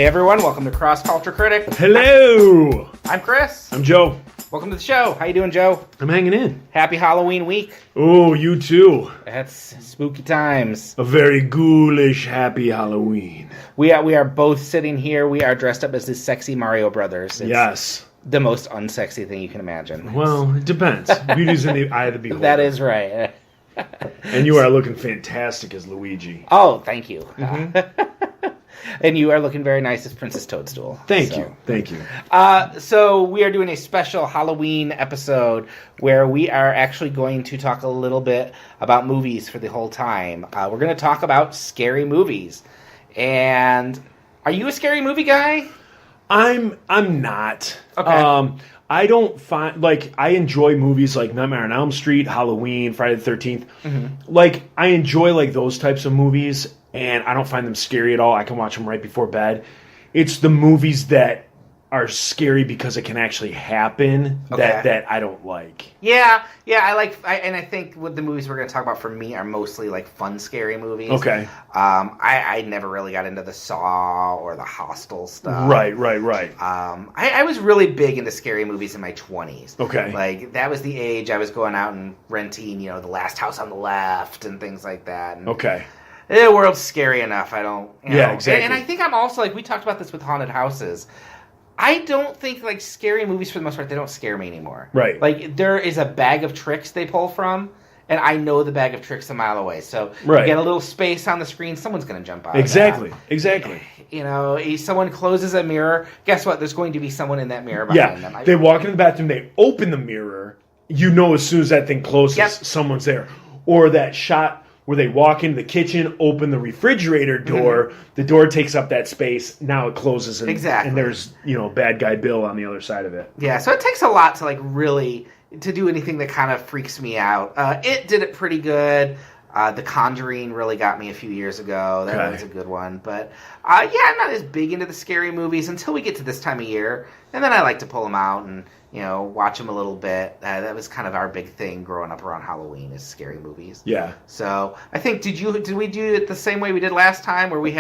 Hey everyone, welcome to Cross Culture Critic. Hello! I'm Chris. I'm Joe. Welcome to the show. How you doing, Joe? I'm hanging in. Happy Halloween week. Oh, you too. It's spooky times. A very ghoulish happy Halloween. We are both sitting here. We are dressed up as the sexy Mario Brothers. It's yes. the most unsexy thing you can imagine. Well, it depends. Beauty's in the eye of the beholder. That is right. And you are looking fantastic as Luigi. Oh, thank you. Mm-hmm. And you are looking very nice as Princess Toadstool. Thank you. So we are doing a special Halloween episode where we are actually going to talk a little bit about movies for the whole time. We're going to talk about scary movies. And are you a scary movie guy? I'm not. Okay. I don't find, I enjoy movies like Nightmare on Elm Street, Halloween, Friday the 13th. Mm-hmm. I enjoy, those types of movies, and I don't find them scary at all. I can watch them right before bed. It's the movies that are scary because it can actually happen that I don't like. Yeah, I think what the movies we're going to talk about for me are mostly fun, scary movies. Okay. I never really got into the Saw or the Hostel stuff. Right. I was really big into scary movies in my 20s. Okay. That was the age I was going out and renting, The Last House on the Left and things like that. And okay. The world's scary enough. I don't. Yeah, exactly. And I think I'm also we talked about this with haunted houses. I don't think scary movies for the most part, they don't scare me anymore. Right. There is a bag of tricks they pull from, and I know the bag of tricks a mile away. So you get a little space on the screen, someone's going to jump out. Exactly. Someone closes a mirror. Guess what? There's going to be someone in that mirror behind them. They walk in the bathroom, they open the mirror. As soon as that thing closes, someone's there. Or that shot where they walk into the kitchen, open the refrigerator door, the door takes up that space, now it closes, and there's, bad guy Bill on the other side of it. Yeah, so it takes a lot to, really, to do anything that kind of freaks me out. It did it pretty good. The Conjuring really got me a few years ago. That was a good one. But, I'm not as big into the scary movies until we get to this time of year. And then I like to pull them out and, watch them a little bit. That was kind of our big thing growing up around Halloween is scary movies. Yeah. So I think, did we do it the same way we did last time where we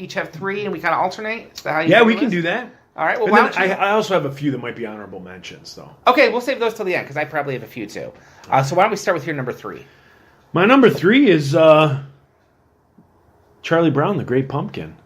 each have three and we kind of alternate? Is that how you we can do that. All right. Well, I also have a few that might be honorable mentions, though. Okay, we'll save those till the end because I probably have a few too. So why don't we start with your number 3? My number 3 is Charlie Brown, the Great Pumpkin.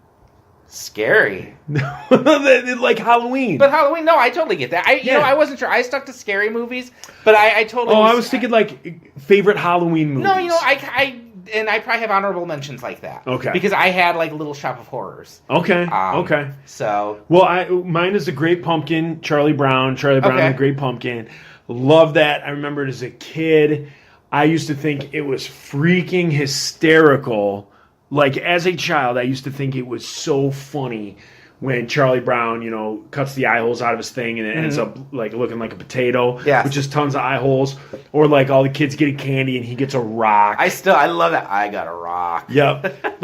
Scary. Like Halloween. But Halloween, no, I totally get that. I wasn't sure. I stuck to scary movies, but I totally... I was thinking favorite Halloween movies. No, I probably have honorable mentions like that. Okay. Because I had Little Shop of Horrors. Okay. Okay. So... Well, mine is the Great Pumpkin, Charlie Brown and the Great Pumpkin. Love that. I remember it as a kid. I used to think it was freaking hysterical. As a child, I used to think it was so funny when Charlie Brown, cuts the eye holes out of his thing and it ends up looking like a potato, with just tons of eye holes. Or all the kids getting candy and he gets a rock. I love that. I got a rock. Yep.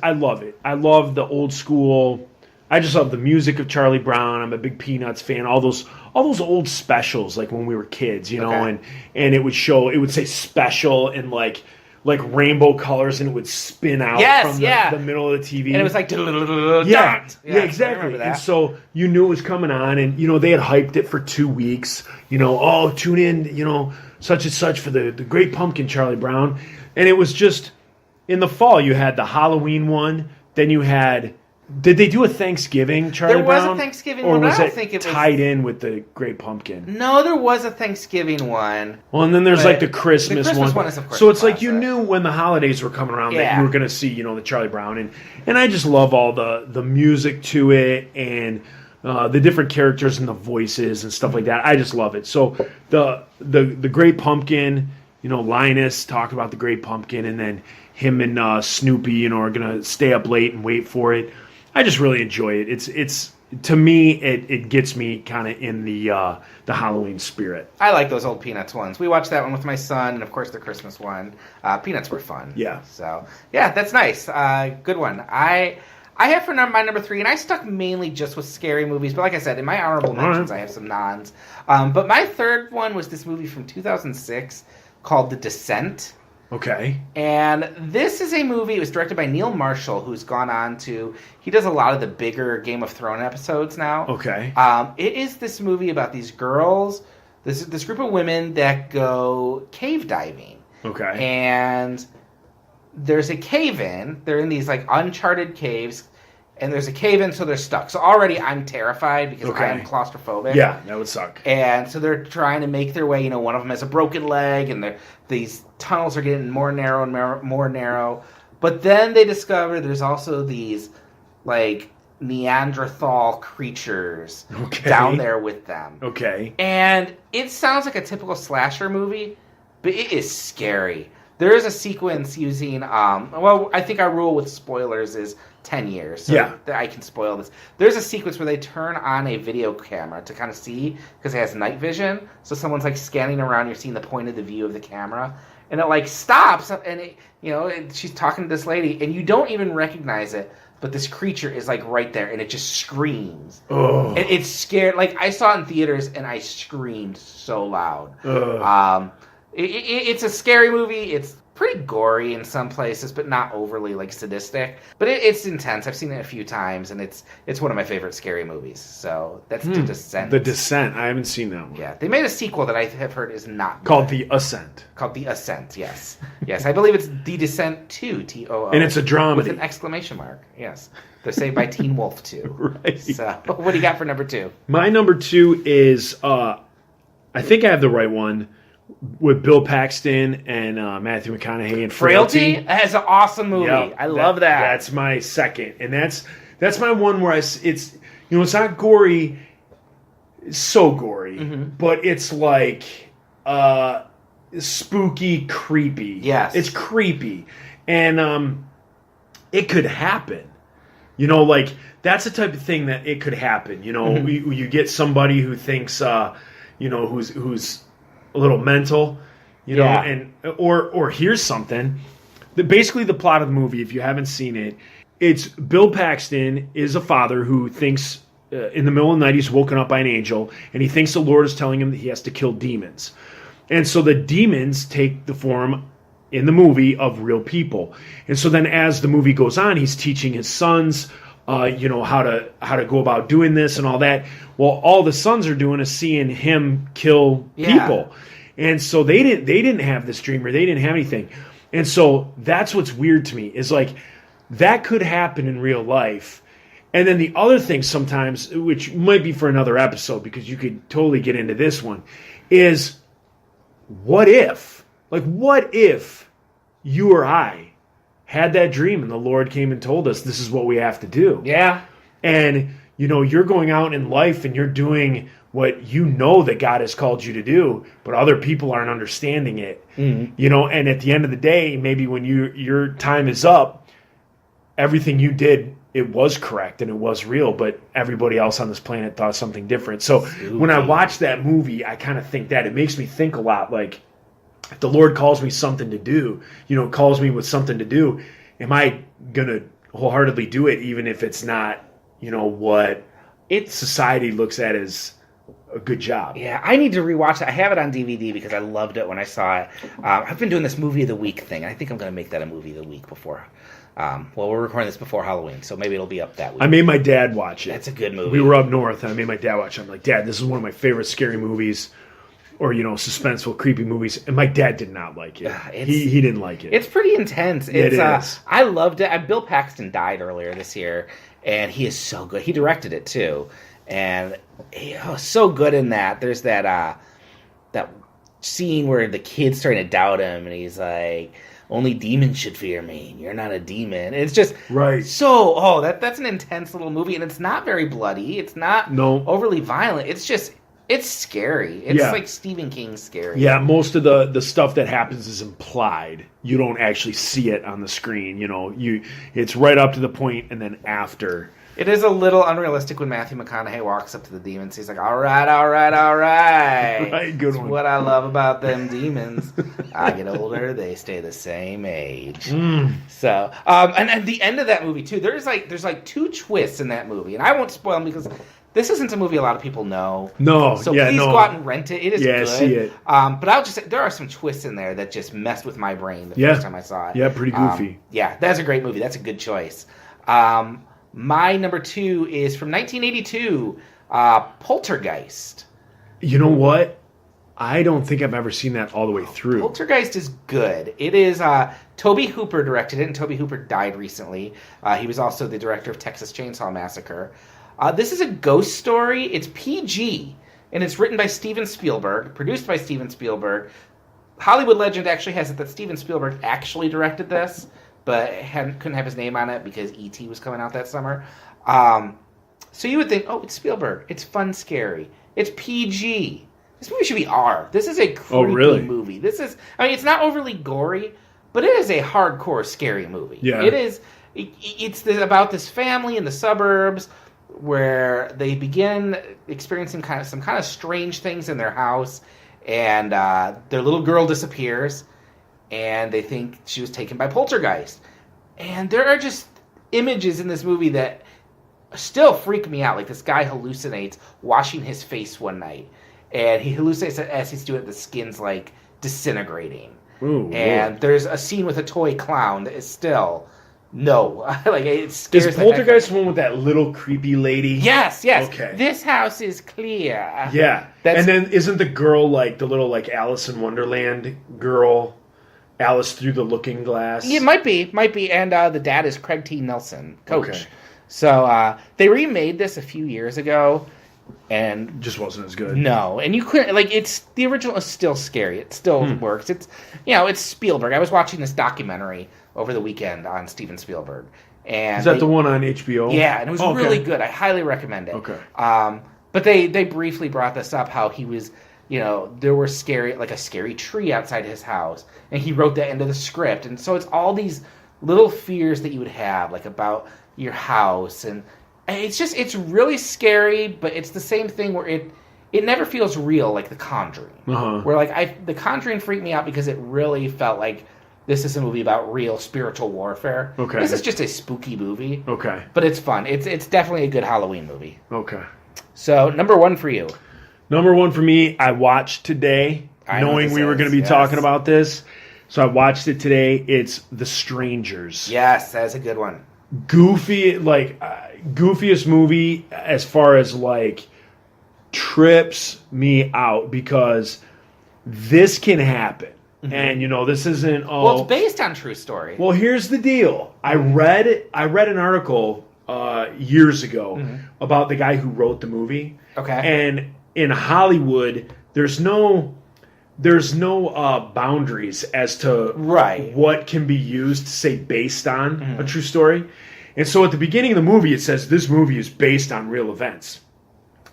I love it. I love the old school. I just love the music of Charlie Brown. I'm a big Peanuts fan. All those old specials, when we were kids, and it would say special and like rainbow colors, and it would spin out from the middle of the TV. And it was exactly. And so you knew it was coming on, and they had hyped it for 2 weeks. Tune in, such and such for the Great Pumpkin, Charlie Brown, and it was just in the fall. You had the Halloween one, then you had. Did they do a Thanksgiving Charlie Brown? There was a Thanksgiving one. Or was it tied in with the Great Pumpkin? No, there was a Thanksgiving one. Well, and then there's the Christmas one. The Christmas one is, of course, so it's you knew when the holidays were coming around that you were going to see, the Charlie Brown. And I just love all the music to it and the different characters and the voices and stuff like that. I just love it. So the Great Pumpkin, Linus talked about the Great Pumpkin, and then him and Snoopy, are going to stay up late and wait for it. I just really enjoy it. It's to me, it gets me kind of in the Halloween spirit. I like those old Peanuts ones. We watched that one with my son, and of course the Christmas one. Peanuts were fun. Yeah. So that's nice. Good one. I have for my number 3, and I stuck mainly just with scary movies. But like I said, in my honorable mentions, I have some nons. But my third one was this movie from 2006 called The Descent. Okay. And this is a movie. It was directed by Neil Marshall, who's gone on to. He does a lot of the bigger Game of Thrones episodes now. Okay. It is this movie about these girls, this group of women that go cave diving. Okay. And there's a cave in. They're in these like uncharted caves. And there's a cave-in, so they're stuck. So already I'm terrified because I am claustrophobic. Yeah, that would suck. And so they're trying to make their way. One of them has a broken leg, and these tunnels are getting more narrow and more narrow. But then they discover there's also these, like, Neanderthal creatures down there with them. Okay. And it sounds like a typical slasher movie, but it is scary. There is a sequence using, I think our rule with spoilers is 10 years, so I can spoil this. There's a sequence where they turn on a video camera to kind of see, because it has night vision, so someone's like scanning around, you're seeing the point of the view of the camera, and it like stops, and it, she's talking to this lady, and you don't even recognize it, but this creature is like right there, and it just screams. Oh. And it's scared. Like, I saw it in theaters, and I screamed so loud. It's a scary movie. It's pretty gory in some places, but not overly like sadistic. But it's intense. I've seen it a few times, and it's one of my favorite scary movies. So that's The Descent. The Descent. I haven't seen that one. Yeah, they made a sequel that I have heard is not good. Called The Ascent. Called The Ascent. Yes, yes. I believe it's The Descent 2. TOO. And it's a dramedy with an exclamation mark. Yes, they're saved by Teen Wolf 2. Right. So what do you got for number 2? My number 2 is I think I have the right one. With Bill Paxton and Matthew McConaughey and Frailty. That's an awesome movie. Yep, I love that. That's my second, and that's my one where it's it's not gory, it's so gory, but it's like spooky, creepy. Yes, it's creepy, and it could happen. Like that's the type of thing that it could happen. You get somebody who thinks who's a little mental, and or here's something. Basically, the plot of the movie, if you haven't seen it, it's Bill Paxton is a father who thinks in the middle of the night he's woken up by an angel, and he thinks the Lord is telling him that he has to kill demons. And so the demons take the form in the movie of real people. And so then as the movie goes on, he's teaching his sons how to go about doing this and all that. Well, all the sons are doing is seeing him kill people. And so they didn't have this dream, or they didn't have anything. And so that's what's weird to me, is like that could happen in real life. And then the other thing sometimes, which might be for another episode because you could totally get into this one, is what if you or I had that dream and the Lord came and told us this is what we have to do. Yeah. And, you're going out in life and you're doing what that God has called you to do, but other people aren't understanding it. And at the end of the day, maybe when your time is up, everything you did, it was correct and it was real, but everybody else on this planet thought something different. So when I watch that movie, I kind of think that. It makes me think a lot like, if the Lord calls me something to do, calls me with something to do, am I going to wholeheartedly do it, even if it's not, what society looks at as a good job? Yeah, I need to rewatch it. I have it on DVD because I loved it when I saw it. I've been doing this movie of the week thing. I think I'm going to make that a movie of the week before. We're recording this before Halloween, so maybe it'll be up that week. I made my dad watch it. That's a good movie. We were up north, and I made my dad watch it. I'm like, Dad, this is one of my favorite scary movies. Or, suspenseful, creepy movies. And my dad did not like it. He didn't like it. It's pretty intense. It is. I loved it. Bill Paxton died earlier this year, and he is so good. He directed it, too. And he was so good in that. There's that scene where the kid's starting to doubt him, and he's like, only demons should fear me. You're not a demon. And it's just so, that's an intense little movie. And it's not very bloody. It's not overly violent. It's just... It's scary. It's like Stephen King scary. Yeah, most of the stuff that happens is implied. You don't actually see it on the screen. It's right up to the point and then after. It is a little unrealistic when Matthew McConaughey walks up to the demons. He's like, all right, all right, all right. Right, good one. That's what I love about them demons. I get older, they stay the same age. So, and at the end of that movie, too, there's like 2 twists in that movie. And I won't spoil them because This isn't a movie a lot of people know. No, so please go out and rent it. It is good. See it. But I'll just say, there are some twists in there that just messed with my brain the first time I saw it. Yeah, pretty goofy. That's a great movie. That's a good choice. My number 2 is from 1982, Poltergeist. You know what? I don't think I've ever seen that all the way through. Poltergeist is good. It is Tobe Hooper directed it, and Tobe Hooper died recently. He was also the director of Texas Chainsaw Massacre. This is a ghost story. It's PG, and it's written by Steven Spielberg, produced by Steven Spielberg. Hollywood legend actually has it that Steven Spielberg actually directed this, but couldn't have his name on it because E.T. was coming out that summer. So you would think, oh, it's Spielberg. It's fun, scary. It's PG. This movie should be R. This is a creepy movie. It's not overly gory, but it is a hardcore scary movie. Yeah. It is. It's about this family in the suburbs where they begin experiencing some kind of strange things in their house, and their little girl disappears, and they think she was taken by poltergeist. And there are just images in this movie that still freak me out. Like this guy hallucinates washing his face one night, and he hallucinates that as he's doing it, the skin's like disintegrating. Ooh, and there's a scene with a toy clown that is still like it scares. Is Poltergeist the one with that little creepy lady? Yes. Okay. This house is clear. Yeah. And then isn't the girl like the little like Alice in Wonderland girl? Alice through the looking glass? It might be. And the dad is Craig T. Nelson, coach. Okay. So they remade this a few years ago, and just wasn't as good. No, and you couldn't it's the original is still scary. It still works. It's it's Spielberg. I was watching this documentary over the weekend on Steven Spielberg, and is that the one on HBO? Yeah, and it was really good. I highly recommend it. Okay. But they briefly brought this up how he was. There were a scary tree outside his house, and he wrote that into the script. And so it's all these little fears that you would have, like about your house, and it's really scary, but it's the same thing where it never feels real, like The Conjuring. Where The Conjuring freaked me out because it really felt like this is a movie about real spiritual warfare. Okay. This is just a spooky movie. Okay. But it's fun. It's definitely a good Halloween movie. Okay. So, number 1 for you. Number 1 for me, I watched today, knowing we were going to be talking about this. So I watched it today. It's The Strangers. Yes, that's a good one. Goofy, goofiest movie as far as trips me out because this can happen. Mm-hmm. And this isn't it's based on true story. Well, here's the deal. I read an article years ago about the guy who wrote the movie. Okay. And in Hollywood, there's no boundaries as to what can be used to say based on a true story. And so at the beginning of the movie, it says this movie is based on real events.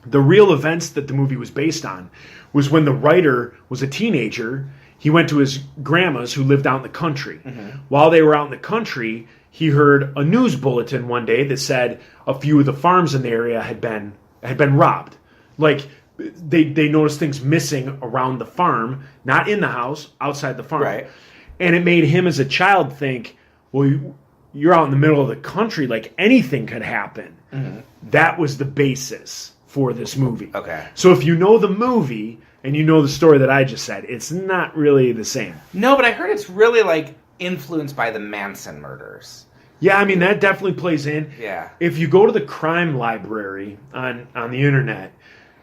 The real events that the movie was based on was when the writer was a teenager. He went to his grandma's who lived out in the country. While they were out in the country, he heard a news bulletin one day that said a few of the farms in the area had been robbed. They noticed things missing around the farm, not in the house, outside the farm. Right. And it made him as a child think, well, you're out in the middle of the country, anything could happen. That was the basis for this movie. Okay. So if you know the movie and you know the story that I just said, it's not really the same. No, but I heard it's really influenced by the Manson murders. Yeah, that definitely plays in. Yeah. If you go to the crime library on the internet,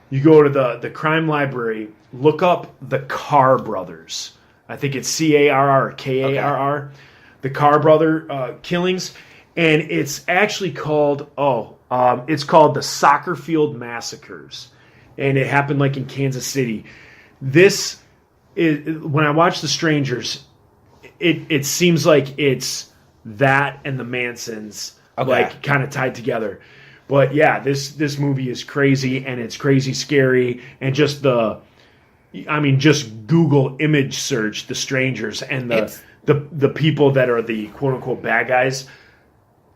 you go to the crime library, look up the Carr brothers. I think it's Carr or Karr. Okay. The Carr brother killings. And it's actually called, it's called the Soccer Field Massacres. And it happened in Kansas City. This is, when I watch The Strangers, it seems like it's that and the Mansons kind of tied together. But yeah, this movie is crazy, and it's crazy scary, and just just Google image search The Strangers and the people that are the quote unquote bad guys.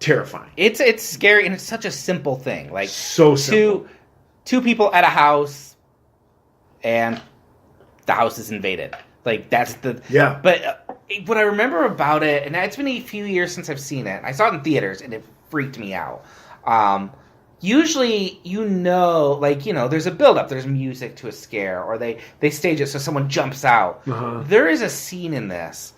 Terrifying. It's scary, and it's such a simple thing. So simple. Two people at a house, and the house is invaded. That's the... Yeah. But what I remember about it, and it's been a few years since I've seen it. I saw it in theaters, and it freaked me out. usually, there's a build-up. There's music to a scare, or they stage it so someone jumps out. Uh-huh. There is a scene in this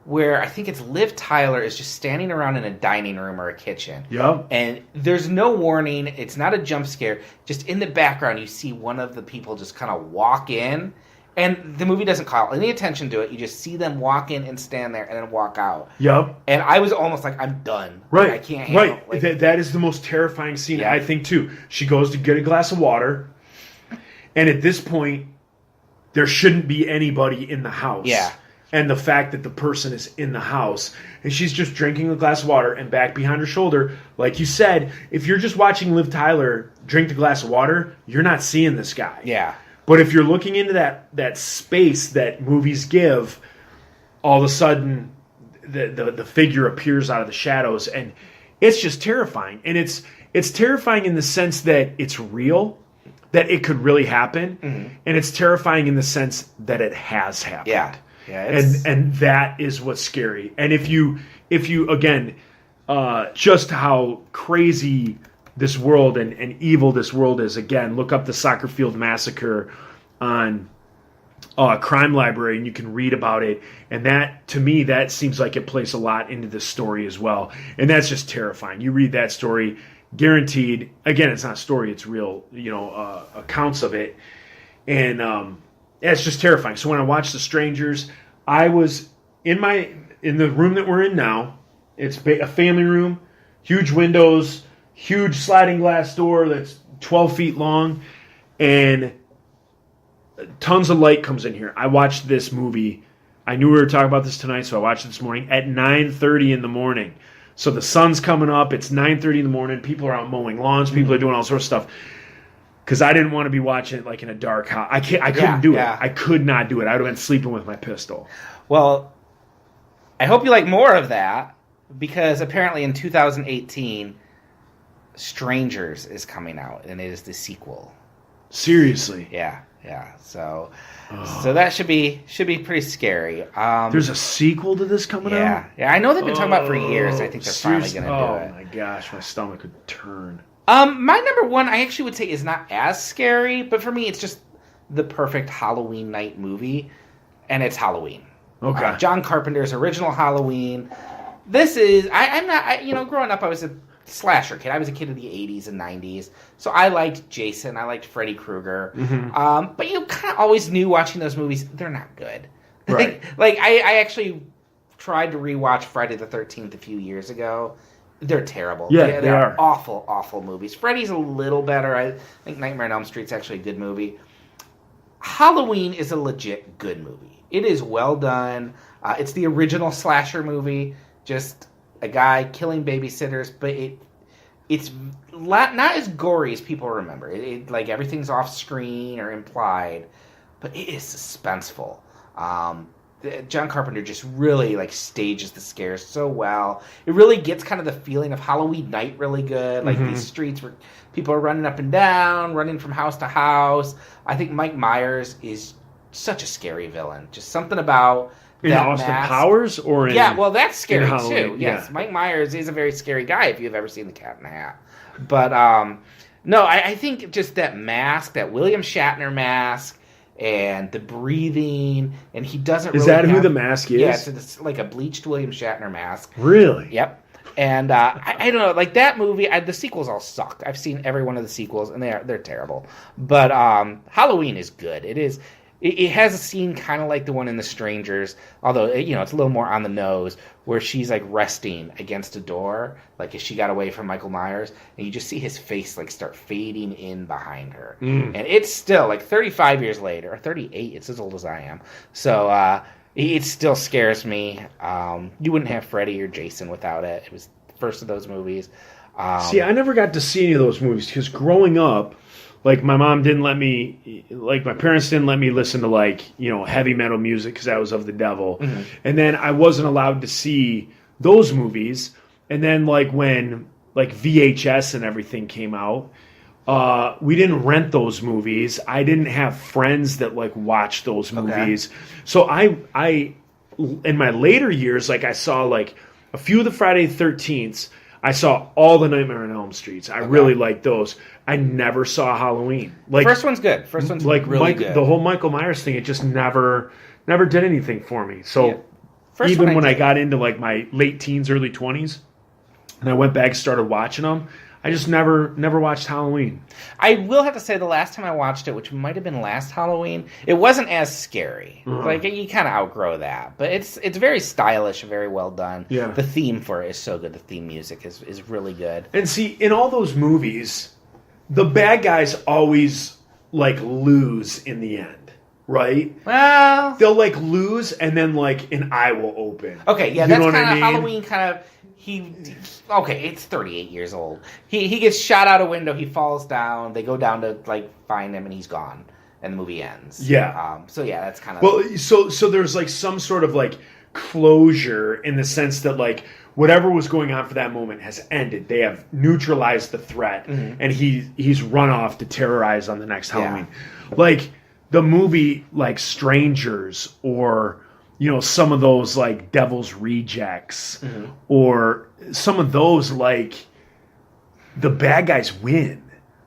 where I think it's Liv Tyler is just standing around in a dining room or a kitchen. Yep. And there's no warning. It's not a jump scare. Just in the background, you see one of the people just kind of walk in. And the movie doesn't call any attention to it. You just see them walk in and stand there and then walk out. Yep. And I was almost like, I'm done. Right. Like, I can't handle it. Right. That is the most terrifying scene, I think, too. She goes to get a glass of water. And at this point, there shouldn't be anybody in the house. Yeah. And the fact that the person is in the house. And she's just drinking a glass of water, and back behind her shoulder, like you said, if you're just watching Liv Tyler drink the glass of water, you're not seeing this guy. Yeah. But if you're looking into that space that movies give, all of a sudden the figure appears out of the shadows, and it's just terrifying. And it's terrifying in the sense that it's real, that it could really happen, and it's terrifying in the sense that it has happened. Yeah. And that is what's scary. And if you again, just how crazy this world and evil this world is. Again, look up the Soccer Field Massacre on Crime Library, and you can read about it. And that, to me, that seems like it plays a lot into this story as well. And that's just terrifying. You read that story, guaranteed. Again, it's not a story; it's real, accounts of it, and it's just terrifying. So when I watched The Strangers, I was in the room that we're in now. It's a family room, huge windows. Huge sliding glass door that's 12 feet long, and tons of light comes in here. I watched this movie. I knew we were talking about this tonight, so I watched it this morning at 9:30 in the morning. So the sun's coming up. It's 9:30 in the morning. People are out mowing lawns. People are doing all sorts of stuff. Because I didn't want to be watching it like in a dark house. I couldn't do it. I could not do it. I would have been sleeping with my pistol. Well, I hope you like more of that, because apparently in 2018... Strangers is coming out, and it is the sequel. Seriously? Yeah. So that should be pretty scary. There's a sequel to this coming out? Yeah. I know they've been talking about it for years. I think they're finally going to do it. Oh my gosh, my stomach would turn. My number one, I actually would say, is not as scary, but for me, it's just the perfect Halloween night movie, and it's Halloween. Okay. John Carpenter's original Halloween. This is growing up, I was a slasher kid. I was a kid of the 80s and 90s, so I liked Jason, I liked Freddy Krueger. But you kind of always knew watching those movies, they're not good. Right. I actually tried to rewatch Friday the 13th a few years ago. They're terrible. Yeah, they are awful movies. Freddy's a little better. I think Nightmare on Elm Street's actually a good movie. Halloween is a legit good movie. It is well done. It's the original slasher movie, just a guy killing babysitters, but it's not as gory as people remember. It like everything's off screen or implied, but it is suspenseful. John Carpenter just really stages the scares so well. It really gets kind of the feeling of Halloween night really good. These streets where people are running up and down, running from house to house. I think Mike Myers is such a scary villain. Just something about in that Austin mask. Powers or in that's scary too. Yes, yeah. Mike Myers is a very scary guy if you've ever seen The Cat in the Hat. But no, I think just that mask, that William Shatner mask, and the breathing, and he doesn't. Is that who the mask is? Yeah, it's like a bleached William Shatner mask. Really? Yep. And I don't know, that movie. The sequels all suck. I've seen every one of the sequels, and they're terrible. But Halloween is good. It is. It has a scene kind of like the one in The Strangers, although it's a little more on the nose, where she's resting against a door, as she got away from Michael Myers, and you just see his face start fading in behind her, and it's still 35 years later, or 38. It's as old as I am, so it still scares me. You wouldn't have Freddy or Jason without it. It was the first of those movies. See, I never got to see any of those movies because growing up. My mom didn't let me, my parents didn't let me listen to, heavy metal music because that was of the devil. Mm-hmm. And then I wasn't allowed to see those movies. And then, when, VHS and everything came out, we didn't rent those movies. I didn't have friends that, watched those movies. Okay. So I, in my later years, I saw, a few of the Friday the 13th. I saw all the Nightmare on Elm Streets. I really liked those. I never saw Halloween. Like, first one's good. First one's like really good. The whole Michael Myers thing, it just never did anything for me. So even when I got into like my late teens, early 20s, and I went back and started watching them, I just never watched Halloween. I will have to say the last time I watched it, which might have been last Halloween, it wasn't as scary. Like, you kind of outgrow that. But it's very stylish, very well done. Yeah. The theme for it is so good. The theme music is really good. And see, in all those movies, the bad guys always, like, lose in the end, right? Well... They'll, like, lose, and then, like, an eye will open. Okay, yeah, that's kind of Halloween kind of... it's 38 years old. He gets shot out a window. He falls down. They go down to like find him, and he's gone. And the movie ends. Yeah. So yeah, that's kind of well. So there's like some sort of like closure in the sense that like whatever was going on for that moment has ended. They have neutralized the threat, and he's run off to terrorize on the next Halloween. Like the movie like Strangers or. You know, some of those, like, Devil's Rejects, or some of those, like, the bad guys win.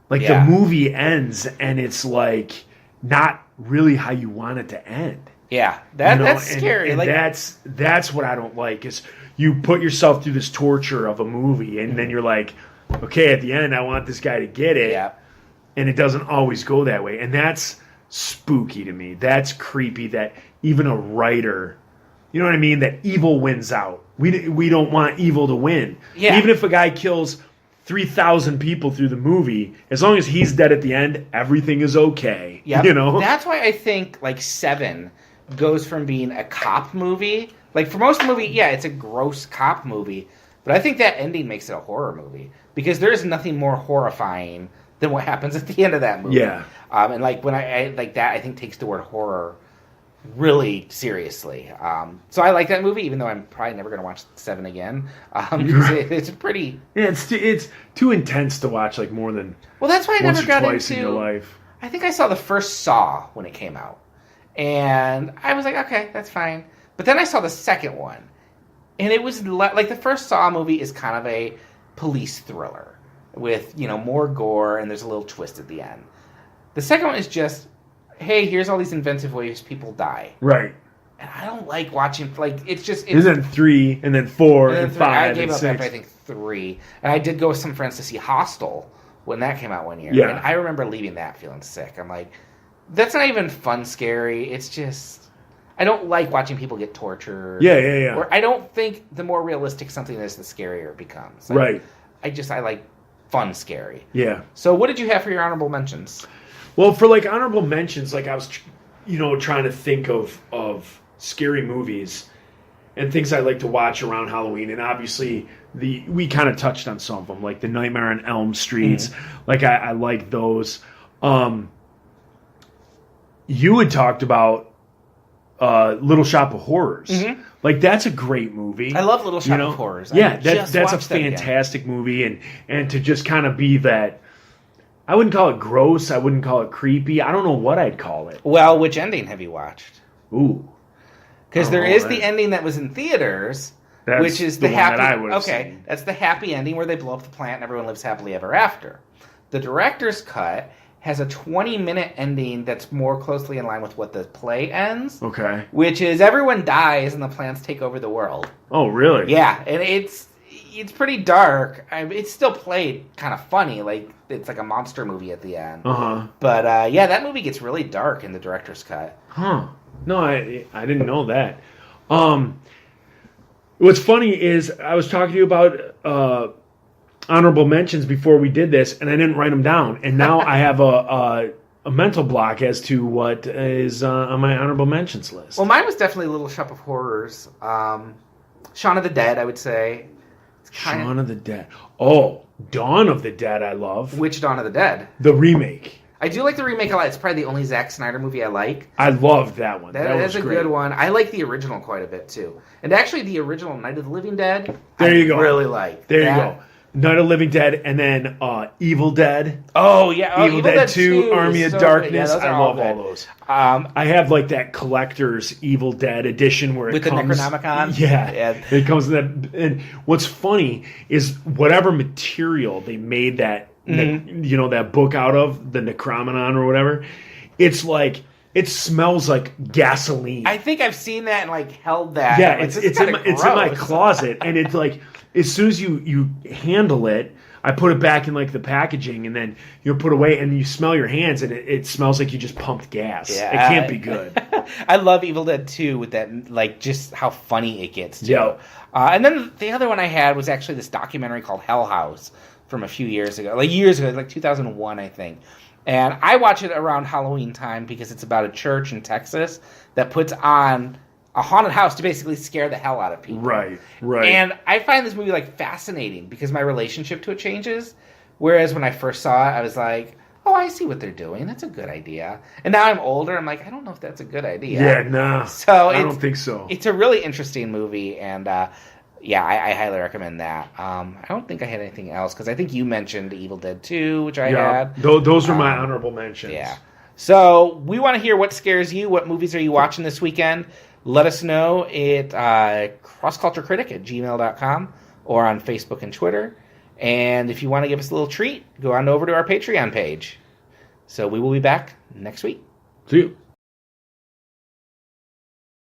Like, the movie ends, and it's, like, not really how you want it to end. Yeah, that's scary. And like, that's what I don't like, is you put yourself through this torture of a movie, and then you're like, okay, at the end, I want this guy to get it. Yeah. And it doesn't always go that way. And that's spooky to me. That's creepy that... Even a writer, you know what I mean? That evil wins out. We don't want evil to win. Yeah. Even if a guy kills 3,000 people through the movie, as long as he's dead at the end, everything is okay. Yeah, you know. That's why I think like Seven goes from being a cop movie. Like for most movie, yeah, it's a gross cop movie, but I think that ending makes it a horror movie because there is nothing more horrifying than what happens at the end of that movie. Yeah. And like when I like that, I think takes the word horror really seriously. So I like that movie, even though I'm probably never going to watch Seven again. It's pretty... Yeah, it's too intense to watch like more than that's why I never got twice into... in your life. I think I saw the first Saw when it came out. And I was like, okay, that's fine. But then I saw the second one. And it was like the first Saw movie is kind of a police thriller with, you know, more gore and there's a little twist at the end. The second one is just... hey, here's all these inventive ways people die. Right. And I don't like watching, like, it's just... and then 3, and then 4, and 5, I gave up after, I think, 3. And I did go with some friends to see Hostel when that came out one year. Yeah. And I remember leaving that feeling sick. I'm like, that's not even fun scary. It's just... I don't like watching people get tortured. Yeah. Or I don't think the more realistic something is, the scarier it becomes. Right. I like fun scary. Yeah. So what did you have for your honorable mentions? Well, for like honorable mentions, like I was, trying to think of scary movies and things I like to watch around Halloween, and obviously we kind of touched on some of them, like the Nightmare on Elm Streets. Like I like those. You had talked about Little Shop of Horrors. Like that's a great movie. I love Little Shop of Horrors. Yeah, that's a fantastic movie, and to just kind of be that. I wouldn't call it gross. I wouldn't call it creepy. I don't know what I'd call it. Well, which ending have you watched? Ooh. Because there is the ending that was in theaters, which is the happy... that I would have seen. That's the happy ending where they blow up the plant and everyone lives happily ever after. The director's cut has a 20-minute ending that's more closely in line with what the play ends. Okay. Which is everyone dies and the plants take over the world. Oh, really? Yeah, and it's pretty dark. It's still played kind of funny, like it's like a monster movie at the end. But that movie gets really dark in the director's cut. No, I didn't know that. What's funny is I was talking to you about honorable mentions before we did this, and I didn't write them down, and now I have a mental block as to what is on my honorable mentions list. Well, mine was definitely Little Shop of Horrors. Shaun of the Dead, I would say. Shaun of the Dead. Oh, Dawn of the Dead I love. Which Dawn of the Dead? The remake. I do like the remake a lot. It's probably the only Zack Snyder movie I like. I loved that one. That was a good one. I like the original quite a bit, too. And actually, the original Night of the Living Dead, I really like. There you go. Night of Living Dead, and then Evil Dead. Oh, yeah. Evil Dead 2, Army of Darkness. Yeah, I love all those. I have like that collector's Evil Dead edition where with it comes... With the Necronomicon? Yeah. It comes in that... And what's funny is whatever material they made that, that book out of, the Necronomicon or whatever, it's like... It smells like gasoline. I think I've seen that and like held that. Yeah, it's in my closet, and it's like as soon as you handle it, I put it back in like the packaging, and then you put it away, and you smell your hands, and it smells like you just pumped gas. Yeah, it can't be good. I love Evil Dead 2 with that, like just how funny it gets too. Yeah. And then the other one I had was actually this documentary called Hell House from a few years ago, like 2001, I think. And I watch it around Halloween time because it's about a church in Texas that puts on a haunted house to basically scare the hell out of people. Right. And I find this movie like fascinating because my relationship to it changes. Whereas when I first saw it, I was like, oh, I see what they're doing. That's a good idea. And now I'm older. I'm like, I don't know if that's a good idea. Yeah, no. So I don't think so. It's a really interesting movie, and yeah, I highly recommend that. I don't think I had anything else, because I think you mentioned Evil Dead 2, which I had. Those were my honorable mentions. Yeah. So we want to hear what scares you. What movies are you watching this weekend? Let us know at crossculturecritic@gmail.com or on Facebook and Twitter. And if you want to give us a little treat, go on over to our Patreon page. So we will be back next week. See you.